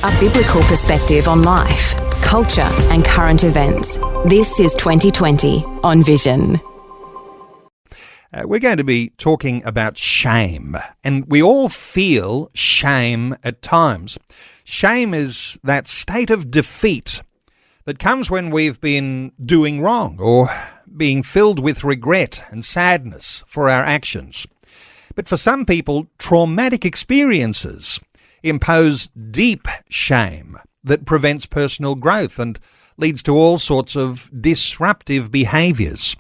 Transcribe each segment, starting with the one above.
A biblical perspective on life, culture and current events. This is 2020 on Vision. We're going to be talking about shame, and we all feel shame at times. Shame is that state of defeat that comes when we've been doing wrong or being filled with regret and sadness for our actions. But for some people, traumatic experiences impose deep shame that prevents personal growth and leads to all sorts of disruptive behaviours.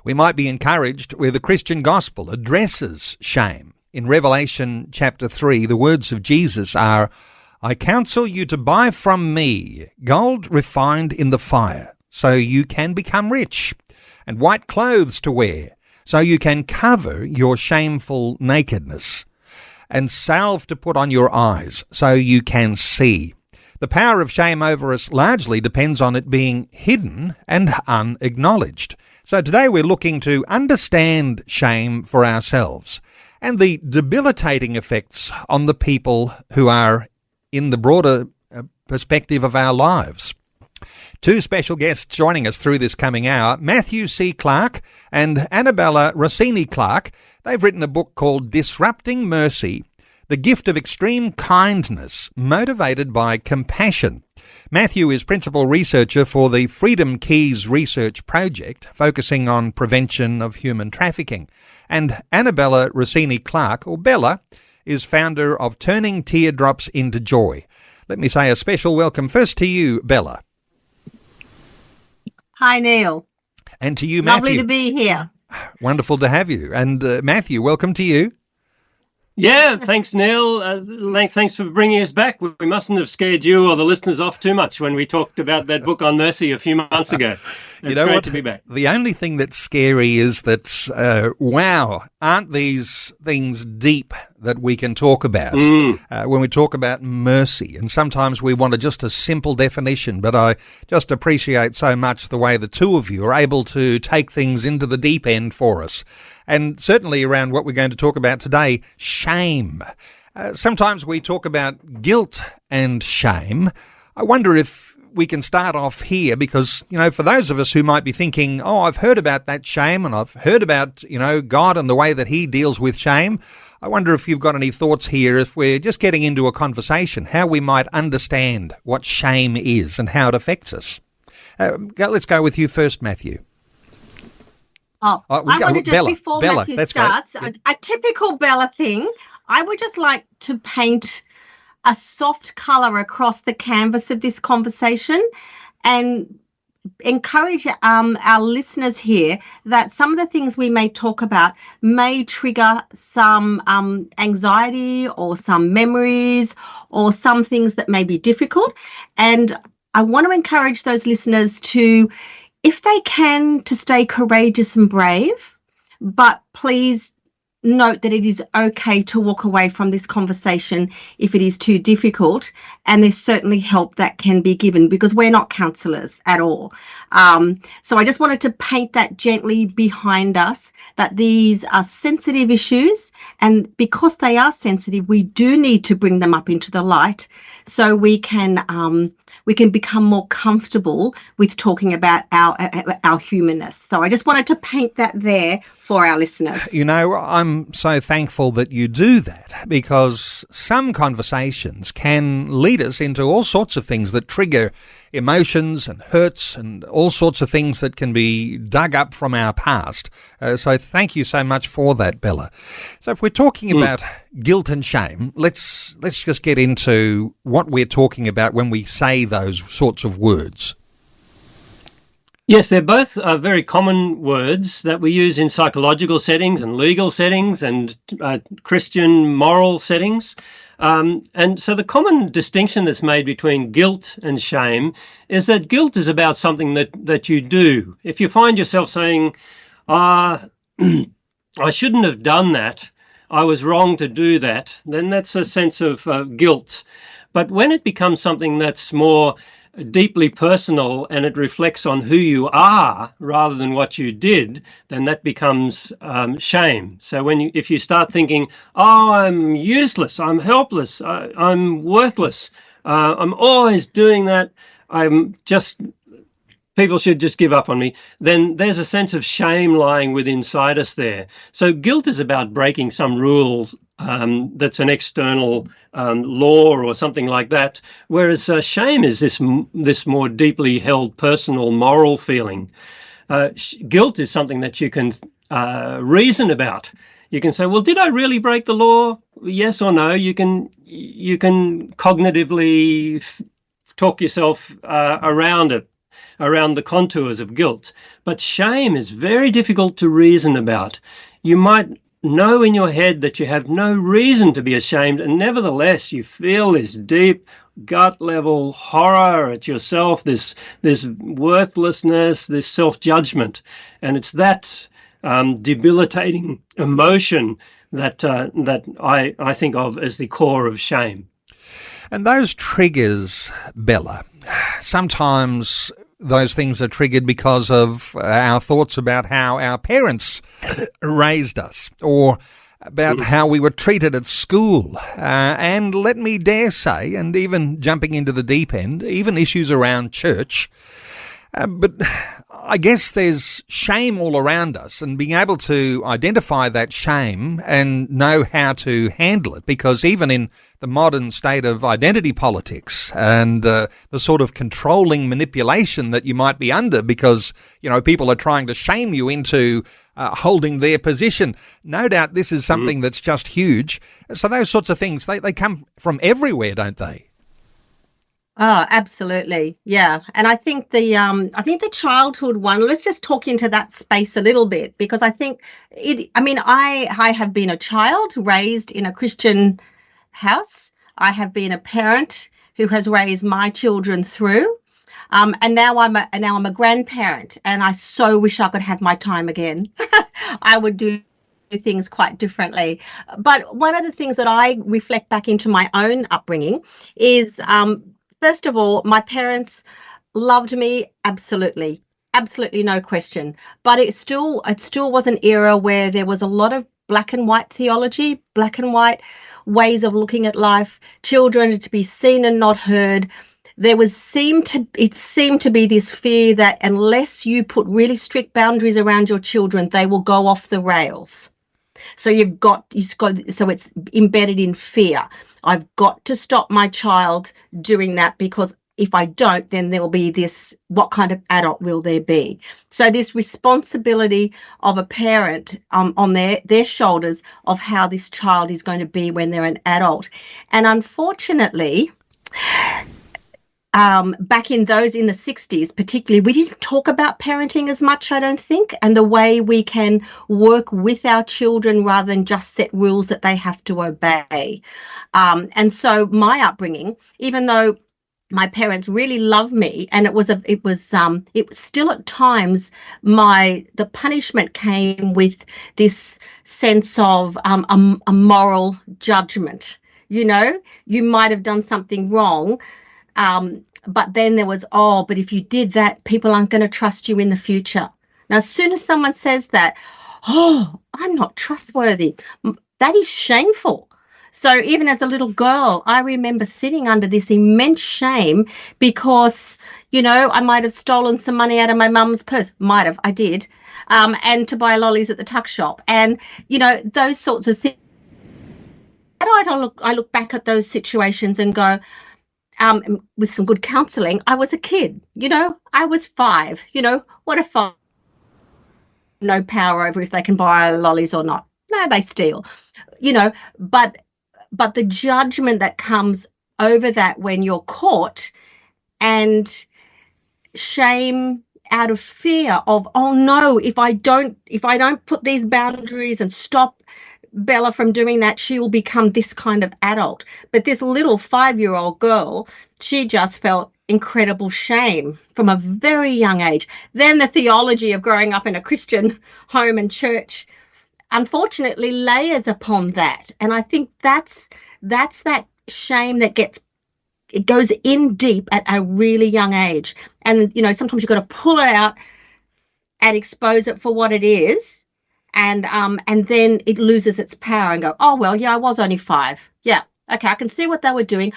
We might be encouraged where the Christian gospel addresses shame. In Revelation chapter 3, the words of Jesus are, "I counsel you to buy from me gold refined in the fire, so you can become rich, and white clothes to wear, so you can cover your shameful nakedness, and salve to put on your eyes, so you can see." The power of shame over us largely depends on it being hidden and unacknowledged. So today we're looking to understand shame for ourselves and the debilitating effects on the people who are in the broader perspective of our lives. Two special guests joining us through this coming hour, Matthew C. Clarke and Isabella Rossini Clarke. They've written a book called Disrupting Mercy, the Gift of Extreme Kindness, Motivated by Compassion. Matthew is principal researcher for the Freedom Keys Research Project, focusing on prevention of human trafficking. And Isabella Rossini Clarke, or Bella, is founder of Turning Teardrops into Joy. Let me say a special welcome first to you, Bella. Hi, Neil. And to you, Matthew. Lovely to be here. Wonderful to have you. And Matthew, welcome to you. Yeah, thanks, Neil. Thanks for bringing us back. We mustn't have scared you or the listeners off too much when we talked about that book on mercy a few months ago. It's great to be back. The only thing that's scary is that, wow, aren't these things deep that we can talk about when we talk about mercy? And sometimes we want just a simple definition, but I just appreciate so much the way the two of you are able to take things into the deep end for us. And certainly around what we're going to talk about today, shame. Sometimes we talk about guilt and shame. I wonder if we can start off here because, for those of us who might be thinking, oh, I've heard about that shame and I've heard about, God and the way that he deals with shame. I wonder if you've got any thoughts here, if we're just getting into a conversation, how we might understand what shame is and how it affects us. Let's go with you first, Matthew. I want to just, Bella, before Bella, Matthew that's starts, great. a typical Bella thing, I would just like to paint a soft colour across the canvas of this conversation and encourage our listeners here that some of the things we may talk about may trigger some anxiety or some memories or some things that may be difficult. And I want to encourage those listeners to, if they can, to stay courageous and brave, but please note that it is okay to walk away from this conversation if it is too difficult, and there's certainly help that can be given because we're not counsellors at all. So I just wanted to paint that gently behind us, that these are sensitive issues, and because they are sensitive, we do need to bring them up into the light so we can become more comfortable with talking about our humanness. So I just wanted to paint that there for our listeners. I'm so thankful that you do that because some conversations can lead us into all sorts of things that trigger emotions and hurts and all sorts of things that can be dug up from our past. So thank you so much for that, Bella. So if we're talking about guilt and shame, let's just get into what we're talking about when we say those sorts of words. Yes, they're both very common words that we use in psychological settings and legal settings and Christian moral settings. And so the common distinction that's made between guilt and shame is that guilt is about something that you do. If you find yourself saying, I shouldn't have done that, I was wrong to do that, then that's a sense of guilt. But when it becomes something that's more deeply personal and it reflects on who you are rather than what you did, then that becomes shame. So if you start thinking, oh, I'm useless, I'm helpless, I'm worthless, I'm always doing that. People should just give up on me. Then there's a sense of shame lying within inside us there. So guilt is about breaking some rules that's an external law or something like that, whereas shame is this more deeply held personal moral feeling. Guilt is something that you can reason about. You can say, well, did I really break the law? Yes or no. You can cognitively talk yourself around it, around the contours of guilt. But shame is very difficult to reason about. You might know in your head that you have no reason to be ashamed, and nevertheless you feel this deep gut level horror at yourself, this worthlessness, this self-judgment. And it's that debilitating emotion that I think of as the core of shame. And those triggers, Bella, sometimes those things are triggered because of our thoughts about how our parents raised us, or about how we were treated at school. And let me dare say, and even jumping into the deep end, even issues around church. But I guess there's shame all around us, and being able to identify that shame and know how to handle it, because even in the modern state of identity politics and the sort of controlling manipulation that you might be under because, people are trying to shame you into holding their position, no doubt this is something that's just huge. So those sorts of things, they come from everywhere, don't they? Oh, absolutely. Yeah. And I think the childhood one, let's just talk into that space a little bit, because I think I have been a child raised in a Christian house. I have been a parent who has raised my children through. And now I'm a grandparent, and I so wish I could have my time again. I would do things quite differently. But one of the things that I reflect back into my own upbringing is, first of all, my parents loved me absolutely, no question. But it still was an era where there was a lot of black and white theology, black and white ways of looking at life, children to be seen and not heard. It seemed to be this fear that unless you put really strict boundaries around your children, they will go off the rails. So so it's embedded in fear. I've got to stop my child doing that, because if I don't, then there will be this, what kind of adult will there be? So this responsibility of a parent on their shoulders of how this child is going to be when they're an adult. And unfortunately, back in the 60s particularly, we didn't talk about parenting as much, I don't think, and the way we can work with our children rather than just set rules that they have to obey. And so my upbringing, even though my parents really loved me, and it was still at times the punishment came with this sense of a moral judgment. You might have done something wrong. But then there was, but if you did that, people aren't going to trust you in the future. Now, as soon as someone says that, I'm not trustworthy, that is shameful. So even as a little girl, I remember sitting under this immense shame because, I might have stolen some money out of my mum's purse. I did. And to buy lollies at the tuck shop. And, those sorts of things. I look back at those situations and go, with some good counselling, I was a kid, I was 5, what if I no power over if they can buy lollies or not? No, they steal, but the judgment that comes over that when you're caught, and shame out of fear of, oh no, if I don't put these boundaries and stop Bella from doing that, she will become this kind of adult. But this little 5-year-old girl, she just felt incredible shame from a very young age. Then the theology of growing up in a Christian home and church, unfortunately, layers upon that. And I think that's that shame that it goes in deep at a really young age. And, sometimes you've got to pull it out and expose it for what it is. And then it loses its power and go, oh, well, yeah, I was only 5. Yeah, okay, I can see what they were doing.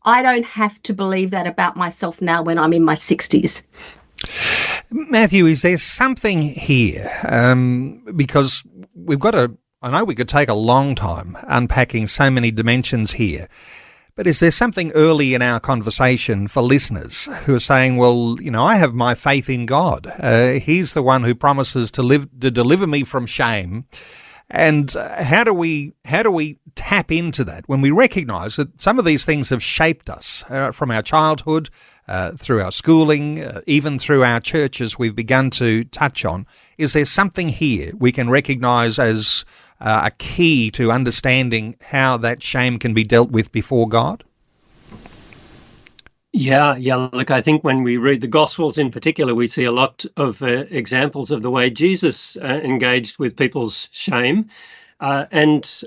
I don't have to believe that about myself now when I'm in my 60s. Matthew, is there something here? Because I know we could take a long time unpacking so many dimensions here, but is there something early in our conversation for listeners who are saying, well, I have my faith in God. He's the one who promises to deliver me from shame. And how do we tap into that when we recognise that some of these things have shaped us from our childhood, through our schooling, even through our churches we've begun to touch on? Is there something here we can recognise as a key to understanding how that shame can be dealt with before God? Yeah. Look, I think when we read the Gospels in particular, we see a lot of examples of the way Jesus engaged with people's shame. And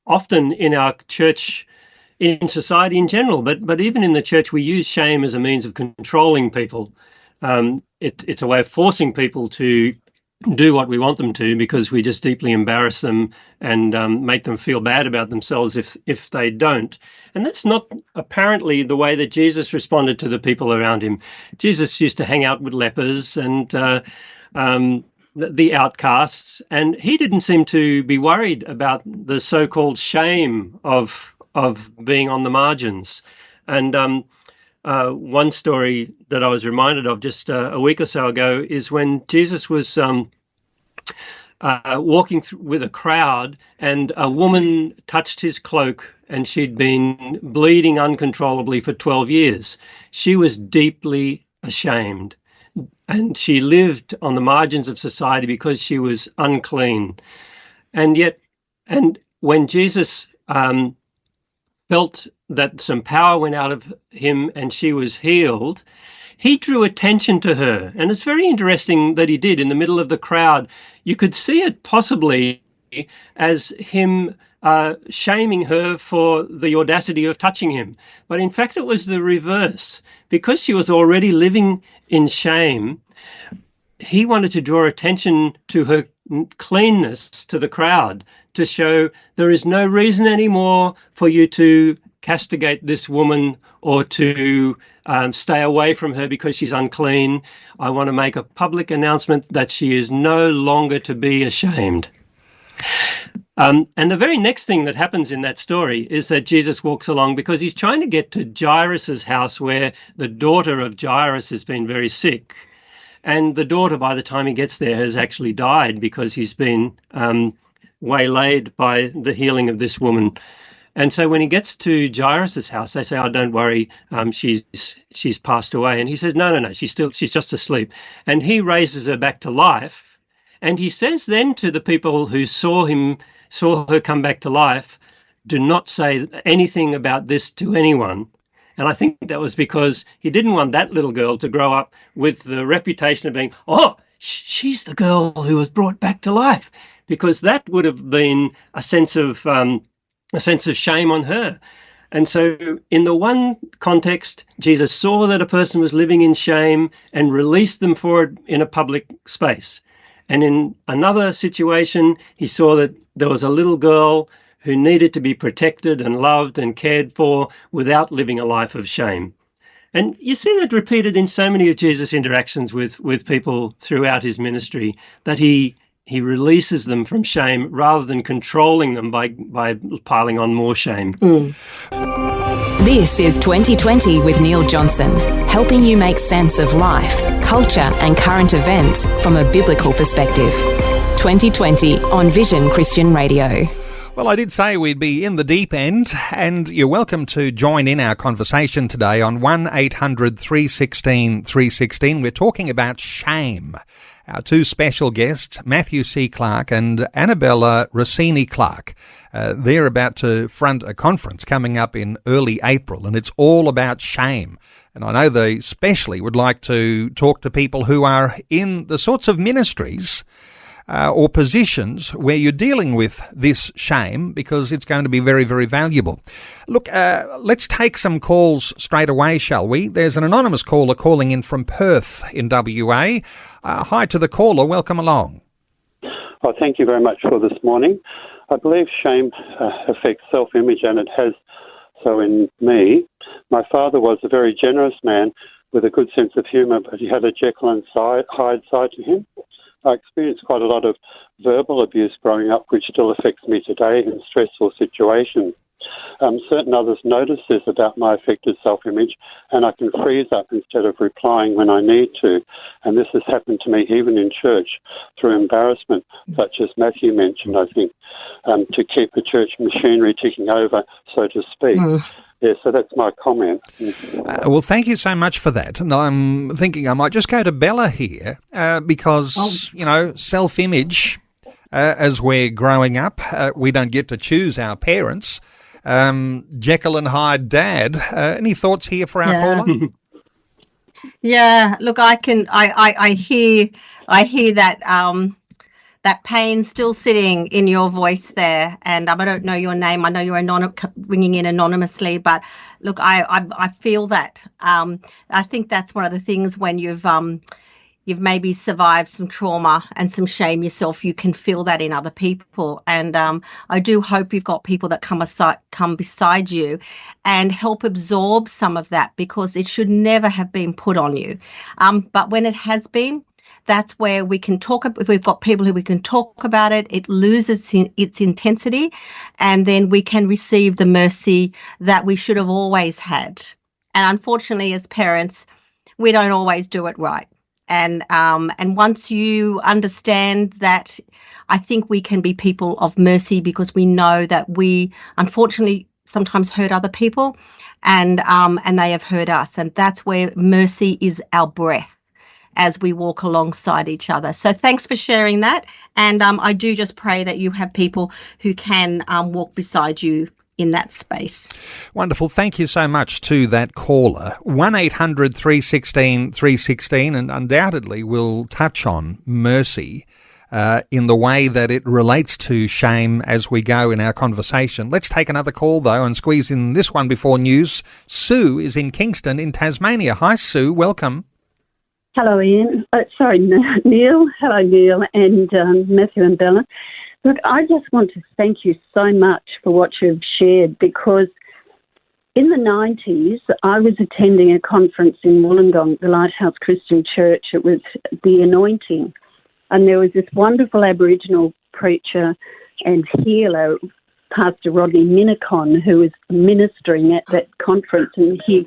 often in our church, in society in general, but even in the church, we use shame as a means of controlling people. It's a way of forcing people to do what we want them to, because we just deeply embarrass them and make them feel bad about themselves if they don't. And that's not apparently the way that Jesus responded to the people around him. Jesus used to hang out with lepers and the outcasts, and he didn't seem to be worried about the so-called shame of being on the margins. And one story that I was reminded of just a week or so ago is when Jesus was walking with a crowd, and a woman touched his cloak, and she'd been bleeding uncontrollably for 12 years. She was deeply ashamed, and she lived on the margins of society because she was unclean. And when Jesus felt that some power went out of him and she was healed, he drew attention to her. And it's very interesting that he did in the middle of the crowd. You could see it possibly as him shaming her for the audacity of touching him. But in fact, it was the reverse. Because she was already living in shame, he wanted to draw attention to her cleanness to the crowd, to show there is no reason anymore for you to castigate this woman or to stay away from her because she's unclean. I want to make a public announcement that she is no longer to be ashamed. And the very next thing that happens in that story is that Jesus walks along because he's trying to get to Jairus' house, where the daughter of Jairus has been very sick. And the daughter, by the time he gets there, has actually died because he's been waylaid by the healing of this woman. And so when he gets to Jairus' house, they say, "Oh, don't worry, she's passed away." And he says, No, she's just asleep. And he raises her back to life. And he says then to the people who saw her come back to life, "Do not say anything about this to anyone." And I think that was because he didn't want that little girl to grow up with the reputation of being, "Oh, she's the girl who was brought back to life," because that would have been a sense of shame on her. And so in the one context, Jesus saw that a person was living in shame and released them for it in a public space. And in another situation, he saw that there was a little girl who needed to be protected and loved and cared for without living a life of shame. And you see that repeated in so many of Jesus' interactions with people throughout his ministry, that he releases them from shame rather than controlling them by piling on more shame. This is 2020 with Neil Johnson, helping you make sense of life, culture and current events from a biblical perspective. 2020 on Vision Christian Radio. Well, I did say we'd be in the deep end, and you're welcome to join in our conversation today on 1800 316 316. We're talking about shame. Our two special guests, Matthew C. Clarke and Isabella Rossini Clarke, they're about to front a conference coming up in early April, and it's all about shame. And I know they especially would like to talk to people who are in the sorts of ministries or positions where you're dealing with this shame, because it's going to be very, very valuable. Look, let's take some calls straight away, shall we? There's an anonymous caller calling in from Perth in WA. Hi to the caller. Welcome along. Oh, thank you very much for this morning. I believe shame affects self-image, and it has so in me. My father was a very generous man with a good sense of humour, but he had a Jekyll and Hyde side to him. I experienced quite a lot of verbal abuse growing up, which still affects me today in stressful situations. Certain others notice this about my affected self-image, and I can freeze up instead of replying when I need to. And this has happened to me even in church through embarrassment, such as Matthew mentioned, I think, to keep the church machinery ticking over, so to speak. Yeah, so that's my comment. Well, thank you so much for that. And I'm thinking I might just go to Bella here because, self-image, as we're growing up, we don't get to choose our parents. Jekyll and Hyde dad. Any thoughts here for our caller? Yeah, look, I hear that pain still sitting in your voice there, and I don't know your name. I know you're ringing in anonymously, but look, I feel that. I think that's one of the things when you've maybe survived some trauma and some shame yourself, you can feel that in other people. And I do hope you've got people that come beside you and help absorb some of that, because it should never have been put on you. But when it has been, that's where we can talk. If we've got people who we can talk about it, it loses its intensity, and then we can receive the mercy that we should have always had. And unfortunately, as parents, we don't always do it right. And once you understand that, I think we can be people of mercy, because we know that we unfortunately sometimes hurt other people, and they have hurt us. And that's where mercy is our breath as we walk alongside each other. So thanks for sharing that. And I do just pray that you have people who can walk beside you in that space. Wonderful. Thank you so much to that caller. 1-800-316-316, and undoubtedly we'll touch on mercy in the way that it relates to shame as we go in our conversation. Let's take another call, though, and squeeze in this one before news. Sue is in Kingston in Tasmania. Hi, Sue. Welcome. Hello, Ian. Neil. Hello, Neil, and Matthew and Bella. Look, I just want to thank you so much for what you've shared, because in the 90s, I was attending a conference in Wollongong, the Lighthouse Christian Church. It was the Anointing. And there was this wonderful Aboriginal preacher and healer, Pastor Rodney Minnicon, who was ministering at that conference. And he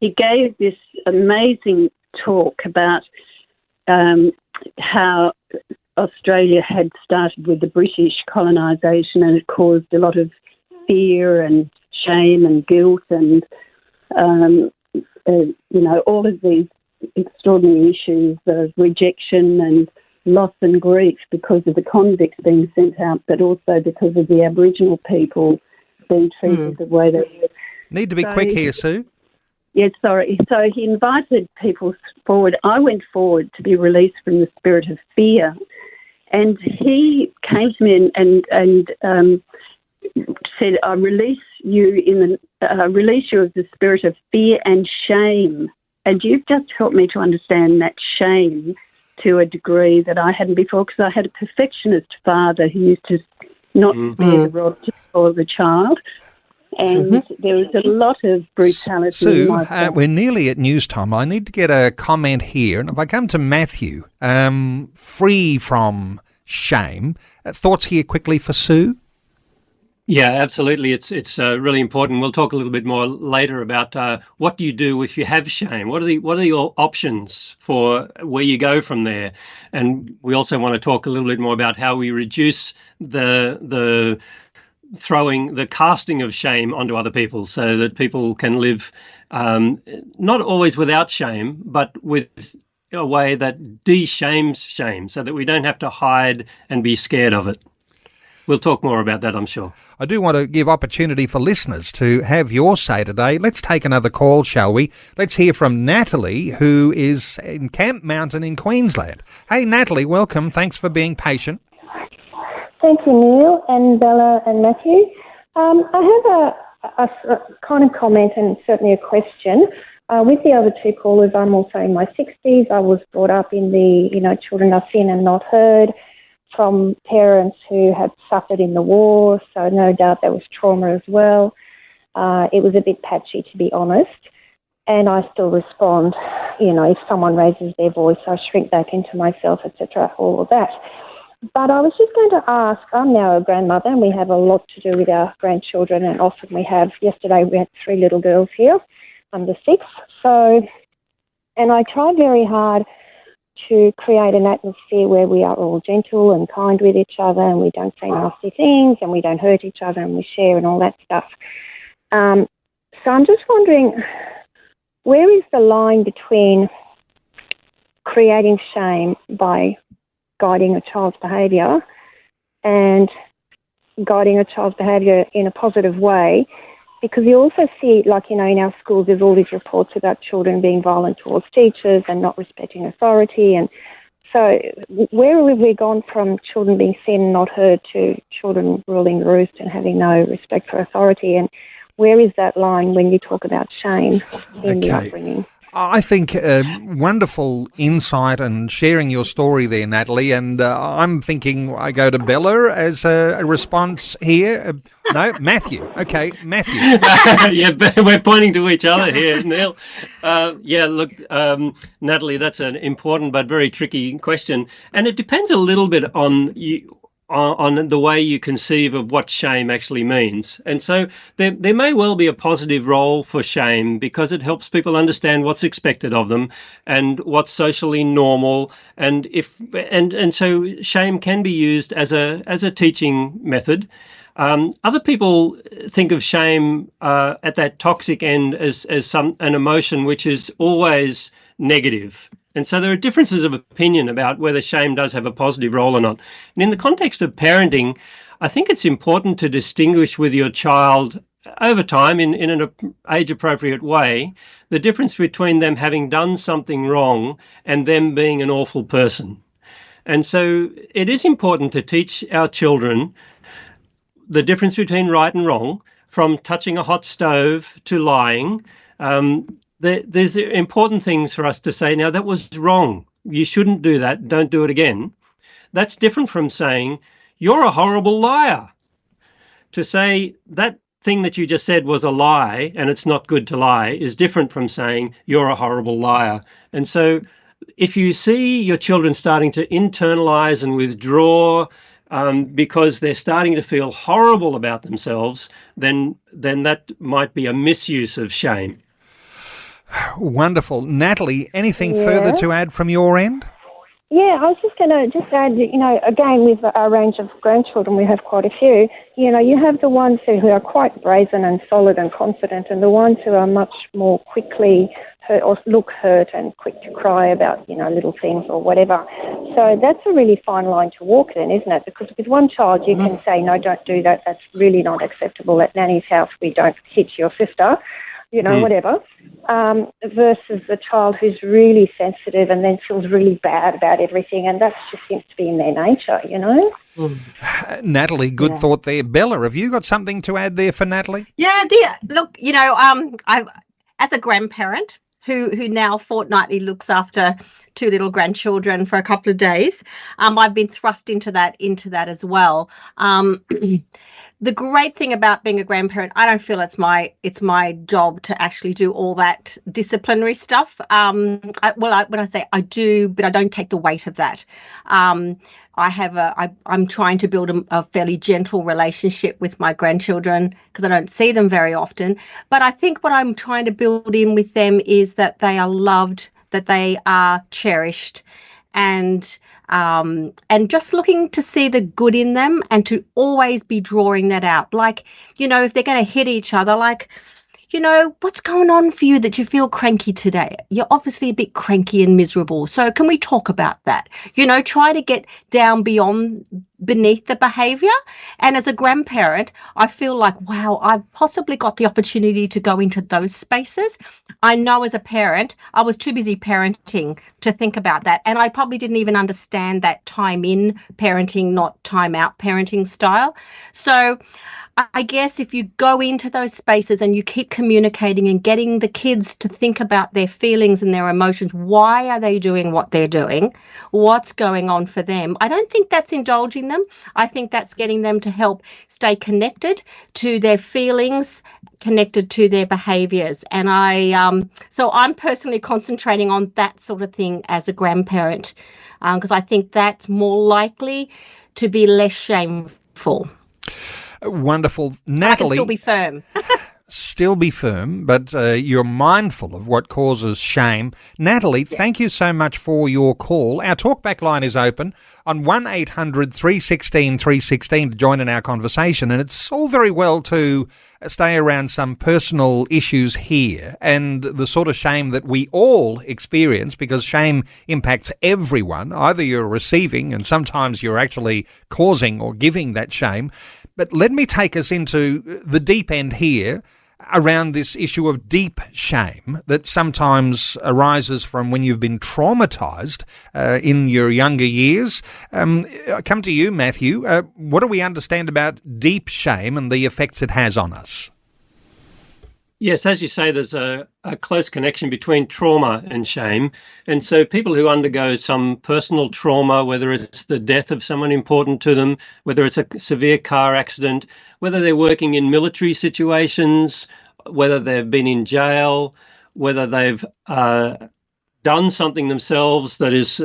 gave this amazing talk about how Australia had started with the British colonisation, and it caused a lot of fear and shame and guilt and, all of these extraordinary issues of rejection and loss and grief because of the convicts being sent out, but also because of the Aboriginal people being treated the way they were. Need to be quick here, Sue. Yes, sorry. So he invited people forward. I went forward to be released from the spirit of fear. And he came to me and said, "I release you of the spirit of fear and shame." And you've just helped me to understand that shame to a degree that I hadn't before, because I had a perfectionist father who used to not bear the rod to spoil the child. And there was a lot of brutality. Sue, we're nearly at news time. I need to get a comment here. And if I come to Matthew, free from shame, thoughts here quickly for Sue? Yeah, absolutely. It's really important. We'll talk a little bit more later about what do you do if you have shame. What are your options for where you go from there? And we also want to talk a little bit more about how we reduce the casting of shame onto other people, so that people can live not always without shame, but with a way that de-shames shame, so that we don't have to hide and be scared of it. We'll talk more about that, I'm sure. I do want to give opportunity for listeners to have your say today. Let's take another call, shall we? Let's hear from Natalie, who is in Camp Mountain in Queensland. Hey, Natalie, welcome. Thanks for being patient. Thank you, Neil and Bella and Matthew. I have a kind of comment and certainly a question. With the other two callers, I'm also in my 60s. I was brought up in the, children are seen and not heard, from parents who had suffered in the war, so no doubt there was trauma as well. It was a bit patchy, to be honest. And I still respond, if someone raises their voice, I shrink back into myself, etc., all of that. But I was just going to ask, I'm now a grandmother and we have a lot to do with our grandchildren, and often yesterday we had 3 little girls here, under 6. And I try very hard to create an atmosphere where we are all gentle and kind with each other, and we don't say nasty things, and we don't hurt each other, and we share and all that stuff. So I'm just wondering, where is the line between creating shame by guiding a child's behaviour and guiding a child's behaviour in a positive way? Because you also see, in our schools, there's all these reports about children being violent towards teachers and not respecting authority. And so where have we gone from children being seen and not heard to children ruling the roost and having no respect for authority? And where is that line when you talk about shame in the upbringing? I think wonderful insight and sharing your story there, Natalie. And I'm thinking I go to Bella as a response here. No, Matthew. Okay, Matthew. Yeah, we're pointing to each other here, Neil. Look, Natalie, that's an important but very tricky question. And it depends a little bit on the way you conceive of what shame actually means. And so there may well be a positive role for shame because it helps people understand what's expected of them and what's socially normal. And so shame can be used as a teaching method. Other people think of shame at that toxic end as an emotion which is always negative. And so there are differences of opinion about whether shame does have a positive role or not. And in the context of parenting, I think it's important to distinguish with your child over time in an age-appropriate way the difference between them having done something wrong and them being an awful person. And so it is important to teach our children the difference between right and wrong, from touching a hot stove to lying. There's important things for us to say, now that was wrong. You shouldn't do that. Don't do it again. That's different from saying, you're a horrible liar. To say that thing that you just said was a lie and it's not good to lie is different from saying you're a horrible liar. And so if you see your children starting to internalize and withdraw because they're starting to feel horrible about themselves, then that might be a misuse of shame. Wonderful. Natalie, anything further to add from your end? Yeah, I was just going to add, again, with our range of grandchildren, we have quite a few. You have the ones who are quite brazen and solid and confident, and the ones who are much more quickly hurt or look hurt and quick to cry about, little things or whatever. So that's a really fine line to walk then, isn't it? Because with one child, you can say, no, don't do that. That's really not acceptable. At Nanny's house, we don't hit your sister. Whatever, versus the child who's really sensitive and then feels really bad about everything, and that just seems to be in their nature, Natalie, good thought there. Bella, have you got something to add there for Natalie? Yeah, look, I as a grandparent who now fortnightly looks after 2 little grandchildren for a couple of days, I've been thrust into that as well. The great thing about being a grandparent, I don't feel it's my job to actually do all that disciplinary stuff. When I say I do, but I don't take the weight of that. I'm trying to build a fairly gentle relationship with my grandchildren because I don't see them very often. But I think what I'm trying to build in with them is that they are loved, that they are cherished, and just looking to see the good in them and to always be drawing that out. Like, if they're going to hit each other, what's going on for you that you feel cranky today? You're obviously a bit cranky and miserable. So can we talk about that? Try to get down beneath the behavior. And as a grandparent, I feel like, wow, I've possibly got the opportunity to go into those spaces. I know as a parent, I was too busy parenting to think about that. And I probably didn't even understand that time in parenting, not time out parenting style. So I guess if you go into those spaces and you keep communicating and getting the kids to think about their feelings and their emotions, why are they doing what they're doing? What's going on for them? I don't think that's indulging them. I think that's getting them to help stay connected to their feelings, connected to their behaviours. And so I'm personally concentrating on that sort of thing as a grandparent, because I think that's more likely to be less shameful. Wonderful. Natalie. I can still be firm. Still be firm, but you're mindful of what causes shame. Natalie, thank you so much for your call. Our talkback line is open on 1800 316 316 to join in our conversation, and it's all very well to stay around some personal issues here and the sort of shame that we all experience, because shame impacts everyone. Either you're receiving and sometimes you're actually causing or giving that shame. But let me take us into the deep end here around this issue of deep shame that sometimes arises from when you've been traumatised in your younger years. I come to you, Matthew. What do we understand about deep shame and the effects it has on us? Yes, as you say, there's a close connection between trauma and shame. And so people who undergo some personal trauma, whether it's the death of someone important to them, whether it's a severe car accident, whether they're working in military situations, whether they've been in jail, whether they've done something themselves that is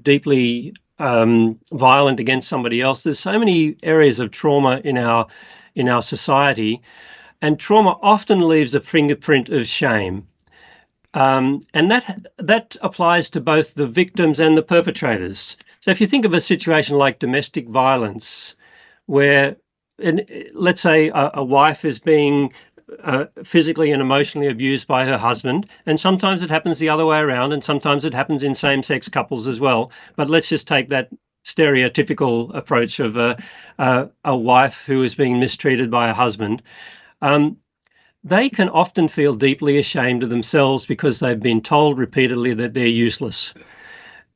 deeply violent against somebody else. There's so many areas of trauma in our society. And trauma often leaves a fingerprint of shame. And that applies to both the victims and the perpetrators. So if you think of a situation like domestic violence, where, let's say, a wife is being physically and emotionally abused by her husband, and sometimes it happens the other way around, and sometimes it happens in same-sex couples as well. But let's just take that stereotypical approach of a wife who is being mistreated by a husband. They can often feel deeply ashamed of themselves because they've been told repeatedly that they're useless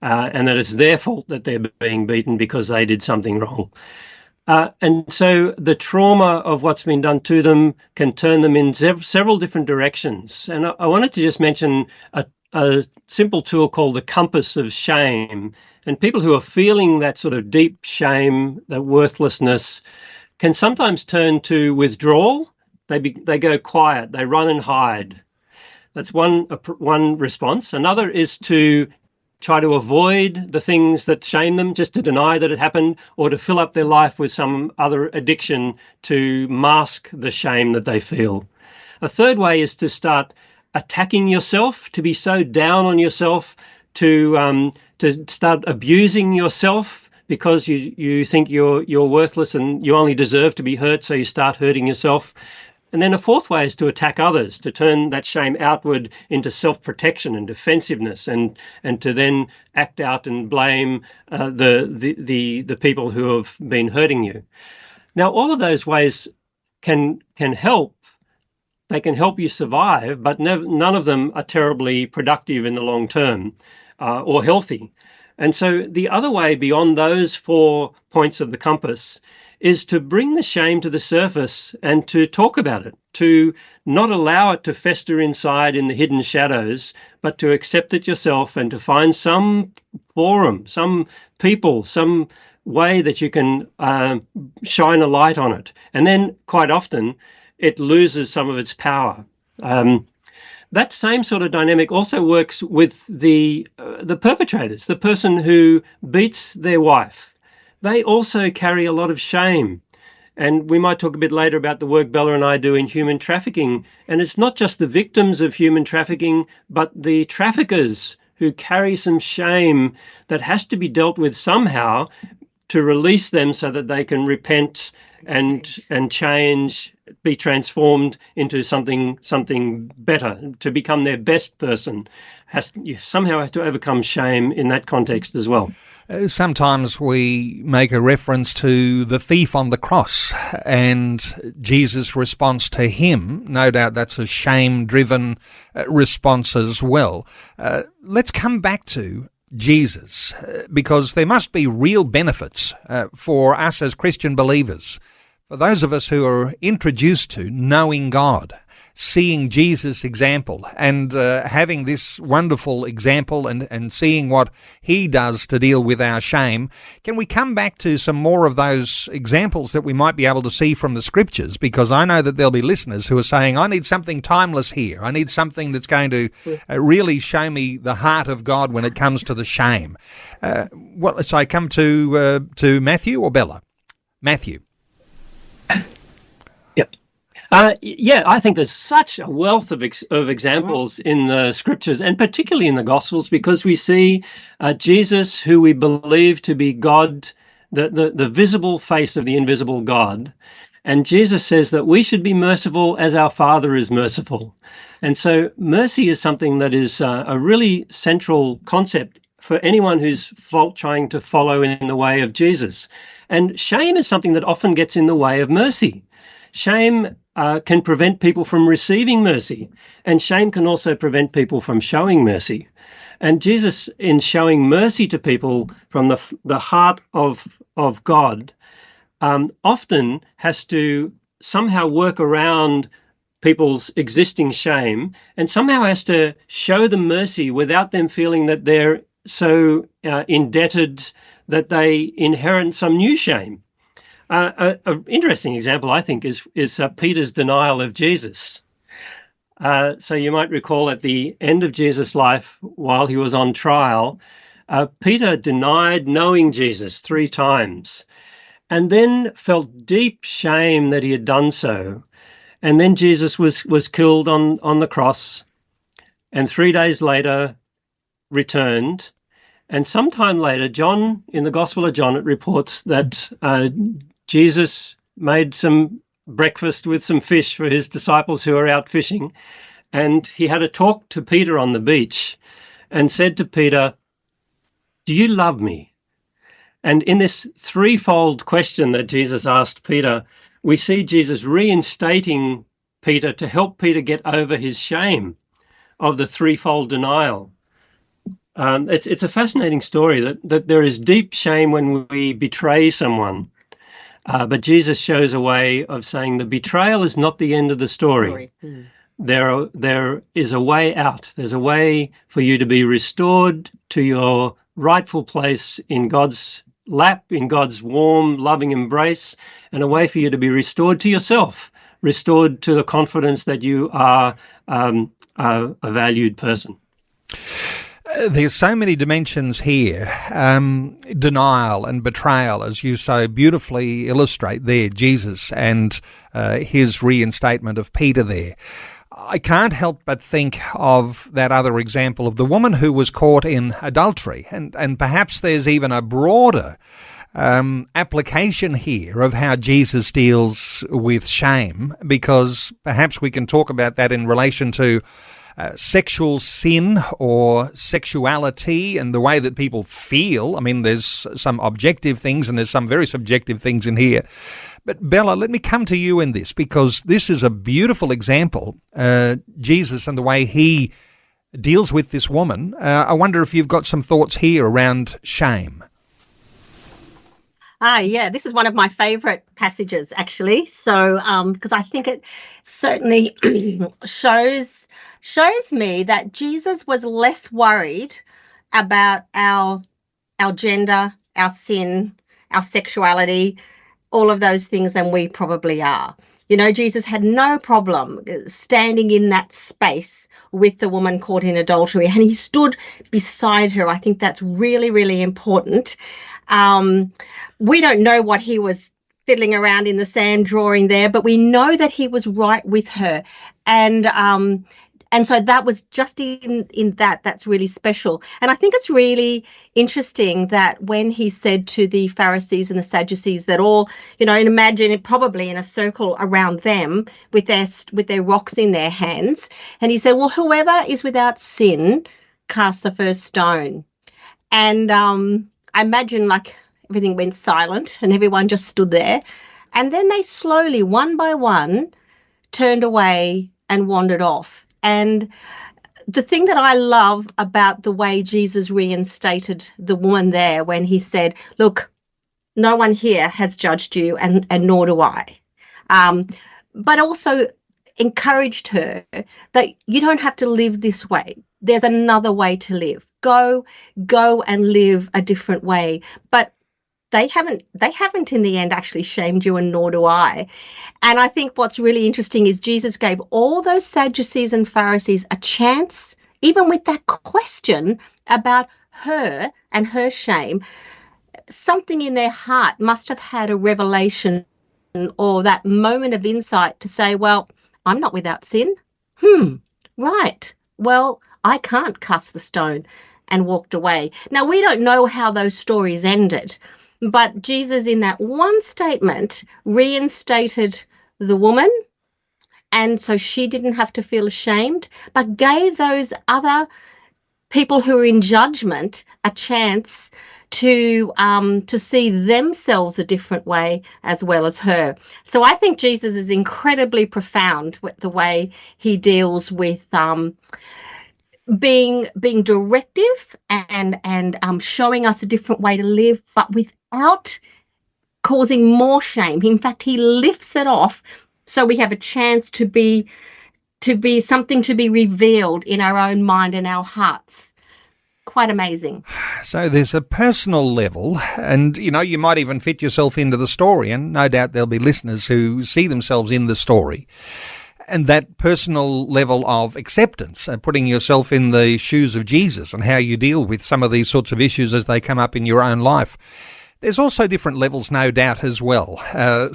and that it's their fault that they're being beaten because they did something wrong. And so the trauma of what's been done to them can turn them in several different directions. And I wanted to just mention a simple tool called the compass of shame. And people who are feeling that sort of deep shame, that worthlessness, can sometimes turn to withdrawal. They go quiet. They run and hide. That's one response. Another is to try to avoid the things that shame them, just to deny that it happened, or to fill up their life with some other addiction to mask the shame that they feel. A third way is to start attacking yourself, to be so down on yourself, to start abusing yourself because you think you're worthless and you only deserve to be hurt, so you start hurting yourself. And then a fourth way is to attack others, to turn that shame outward into self-protection and defensiveness, and to then act out and blame the people who have been hurting you. Now, all of those ways can help. They can help you survive, but none of them are terribly productive in the long term or healthy. And so the other way beyond those 4 points of the compass is to bring the shame to the surface and to talk about it, to not allow it to fester inside in the hidden shadows, but to accept it yourself and to find some forum, some people, some way that you can shine a light on it. And then quite often it loses some of its power. That same sort of dynamic also works with the perpetrators, the person who beats their wife. They also carry a lot of shame. And we might talk a bit later about the work Bella and I do in human trafficking. And it's not just the victims of human trafficking, but the traffickers who carry some shame that has to be dealt with somehow to release them so that they can repent and change, be transformed into something better, to become their best person. You somehow have to overcome shame in that context as well. Sometimes we make a reference to the thief on the cross and Jesus' response to him. No doubt that's a shame-driven response as well. Let's come back to Jesus, because there must be real benefits for us as Christian believers, for those of us who are introduced to knowing God. seeing Jesus' example and having this wonderful example and seeing what he does to deal with our shame, can we come back to some more of those examples that we might be able to see from the scriptures? Because I know that there'll be listeners who are saying, I need something timeless here. I need something that's going to really show me the heart of God when it comes to the shame. So I come to Matthew or Bella? Matthew. Yep. I think there's such a wealth of examples in the scriptures, and particularly in the Gospels, because we see Jesus, who we believe to be God, the visible face of the invisible God. And Jesus says that we should be merciful as our Father is merciful. And so mercy is something that is a really central concept for anyone who's trying to follow in the way of Jesus. And shame is something that often gets in the way of mercy. Shame can prevent people from receiving mercy, and shame can also prevent people from showing mercy. And Jesus, in showing mercy to people from the heart of God, often has to somehow work around people's existing shame and somehow has to show them mercy without them feeling that they're so indebted that they inherit some new shame. An interesting example, I think, is Peter's denial of Jesus. So you might recall at the end of Jesus' life, while he was on trial, Peter denied knowing Jesus 3 times and then felt deep shame that he had done so. And then Jesus was killed on the cross, and 3 days later returned. And sometime later, John, in the Gospel of John, it reports that Jesus made some breakfast with some fish for his disciples who were out fishing. And he had a talk to Peter on the beach and said to Peter, "Do you love me?" And in this threefold question that Jesus asked Peter, we see Jesus reinstating Peter to help Peter get over his shame of the threefold denial. It's a fascinating story that there is deep shame when we betray someone. But Jesus shows a way of saying the betrayal is not the end of the story. There is a way out. There's a way for you to be restored to your rightful place in God's lap, in God's warm, loving embrace, and a way for you to be restored to yourself, restored to the confidence that you are a valued person. There's so many dimensions here, denial and betrayal, as you so beautifully illustrate there, Jesus and his reinstatement of Peter there. I can't help but think of that other example of the woman who was caught in adultery, and perhaps there's even a broader application here of how Jesus deals with shame, because perhaps we can talk about that in relation to sexual sin or sexuality and the way that people feel. I mean, there's some objective things and there's some very subjective things in here. But Bella, let me come to you in this, because this is a beautiful example, Jesus and the way he deals with this woman. I wonder if you've got some thoughts here around shame. Yeah, this is one of my favourite passages, actually. So, because I think it certainly shows me that Jesus was less worried about our gender, our sin, our sexuality, all of those things than we probably are. You know, Jesus had no problem standing in that space with the woman caught in adultery, and he stood beside her. I think that's really, really important. We don't know what he was fiddling around in the sand drawing there, but we know that he was right with her. And so that was just in that's really special. And I think it's really interesting that when he said to the Pharisees and the Sadducees that all, you know, and imagine it probably in a circle around them with their rocks in their hands. And he said, well, whoever is without sin, cast the first stone. And I imagine like everything went silent and everyone just stood there. And then they slowly, one by one, turned away and wandered off. And the thing that I love about the way Jesus reinstated the woman there when he said, look, no one here has judged you and nor do I. But also encouraged her that you don't have to live this way. There's another way to live. Go and live a different way. But they haven't in the end actually shamed you, and nor do I. And I think what's really interesting is Jesus gave all those Sadducees and Pharisees a chance, even with that question about her and her shame. Something in their heart must have had a revelation or that moment of insight to say, well, I'm not without sin. Right. Well, I can't cast the stone, and walked away. Now, we don't know how those stories ended, but Jesus in that one statement reinstated the woman, and so she didn't have to feel ashamed, but gave those other people who are in judgment a chance to see themselves a different way as well as her. So I think Jesus is incredibly profound with the way he deals with being directive and showing us a different way to live, but without causing more shame. In fact, he lifts it off so we have a chance to be something to be revealed in our own mind and our hearts. Quite amazing. So there's a personal level, and you might even fit yourself into the story, and no doubt there'll be listeners who see themselves in the story. And that personal level of acceptance, putting yourself in the shoes of Jesus and how you deal with some of these sorts of issues as they come up in your own life. There's also different levels, no doubt, as well.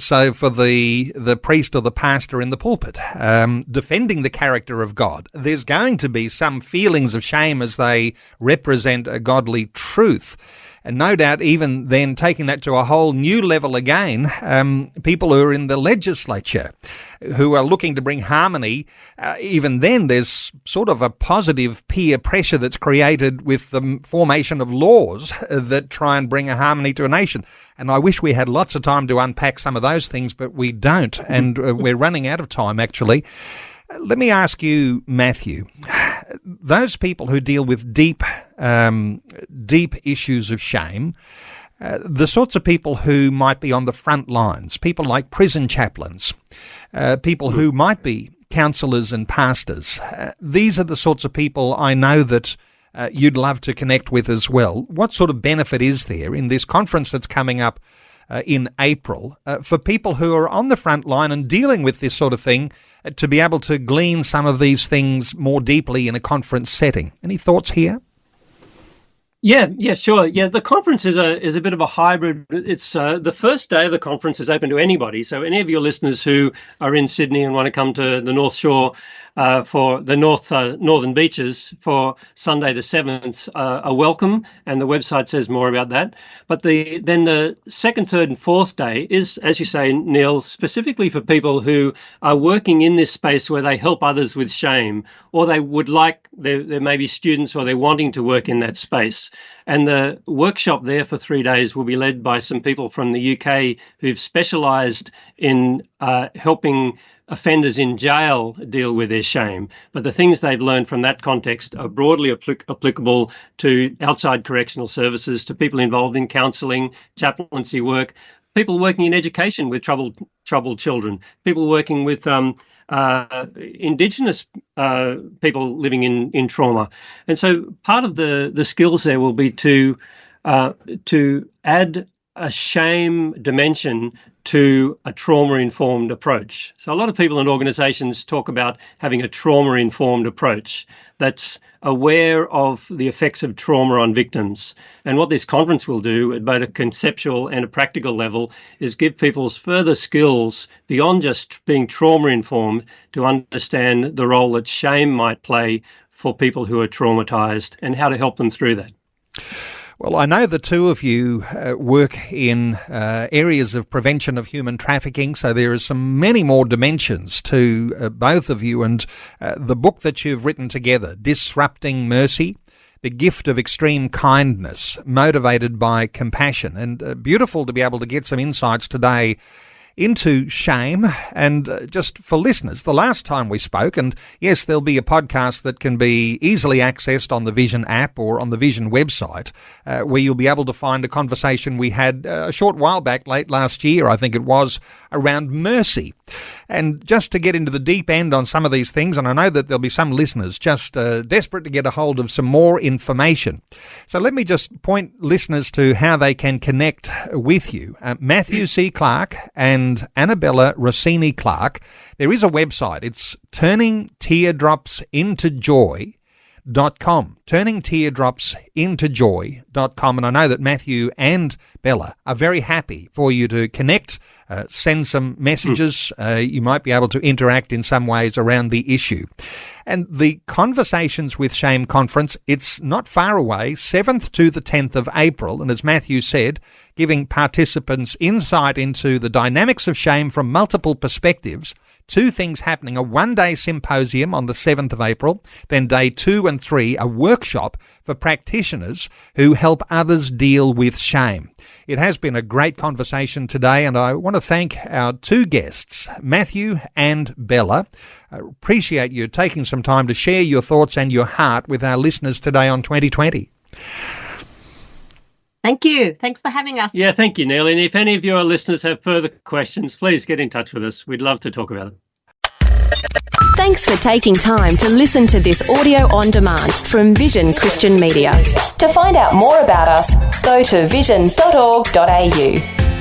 So for the priest or the pastor in the pulpit, defending the character of God, there's going to be some feelings of shame as they represent a godly truth. And no doubt even then taking that to a whole new level again, people who are in the legislature who are looking to bring harmony, even then there's sort of a positive peer pressure that's created with the formation of laws that try and bring a harmony to a nation. And I wish we had lots of time to unpack some of those things, but we don't, and we're running out of time actually. Let me ask you, Matthew, those people who deal with deep issues of shame, the sorts of people who might be on the front lines, people like prison chaplains, people who might be counsellors and pastors, these are the sorts of people I know that you'd love to connect with as well. What sort of benefit is there in this conference that's coming up in April for people who are on the front line and dealing with this sort of thing to be able to glean some of these things more deeply in a conference setting? Any thoughts here? Yeah, sure. Yeah, the conference is a bit of a hybrid. It's the first day of the conference is open to anybody. So any of your listeners who are in Sydney and want to come to the North Shore for the northern beaches for Sunday the 7th are welcome, and the website says more about that. But then the second, third and fourth day is, as you say, Neil, specifically for people who are working in this space where they help others with shame, or they would like, there may be students or they're wanting to work in that space. And the workshop there for 3 days will be led by some people from the UK who've specialised in helping offenders in jail deal with their shame. But the things they've learned from that context are broadly applicable to outside correctional services, to people involved in counselling, chaplaincy work, people working in education with troubled children, people working with Indigenous people living in trauma. And so part of the skills there will be to add a shame dimension to a trauma-informed approach. So a lot of people and organisations talk about having a trauma-informed approach that's aware of the effects of trauma on victims. And what this conference will do at both a conceptual and a practical level is give people further skills beyond just being trauma-informed to understand the role that shame might play for people who are traumatised and how to help them through that. Well, I know the two of you work in areas of prevention of human trafficking, so there are many more dimensions to both of you. And the book that you've written together, Disrupting Mercy, the gift of extreme kindness, motivated by compassion. And beautiful to be able to get some insights today into shame. And just for listeners, the last time we spoke, and yes, there'll be a podcast that can be easily accessed on the Vision app or on the Vision website, where you'll be able to find a conversation we had a short while back, late last year, I think it was, around mercy. And just to get into the deep end on some of these things, and I know that there'll be some listeners just desperate to get a hold of some more information. So let me just point listeners to how they can connect with you. Matthew C. Clarke and Isabella Rossini Clarke. There is a website. It's turningteardropsintojoy.com. turningteardropsintojoy.com. And I know that Matthew and Bella are very happy for you to connect, send some messages. You might be able to interact in some ways around the issue. And the Conversations with Shame conference, it's not far away, 7th to the 10th of April. And as Matthew said, giving participants insight into the dynamics of shame from multiple perspectives. 2 things happening: a one-day symposium on the 7th of April, then day 2 and 3, a workshop for practitioners who help others deal with shame. It has been a great conversation today, and I want to thank our 2 guests, Matthew and Bella. I appreciate you taking some time to share your thoughts and your heart with our listeners today on 2020. Thank you. Thanks for having us. Yeah, thank you, Neil. And if any of your listeners have further questions, please get in touch with us. We'd love to talk about it. Thanks for taking time to listen to this audio on demand from Vision Christian Media. To find out more about us, go to vision.org.au.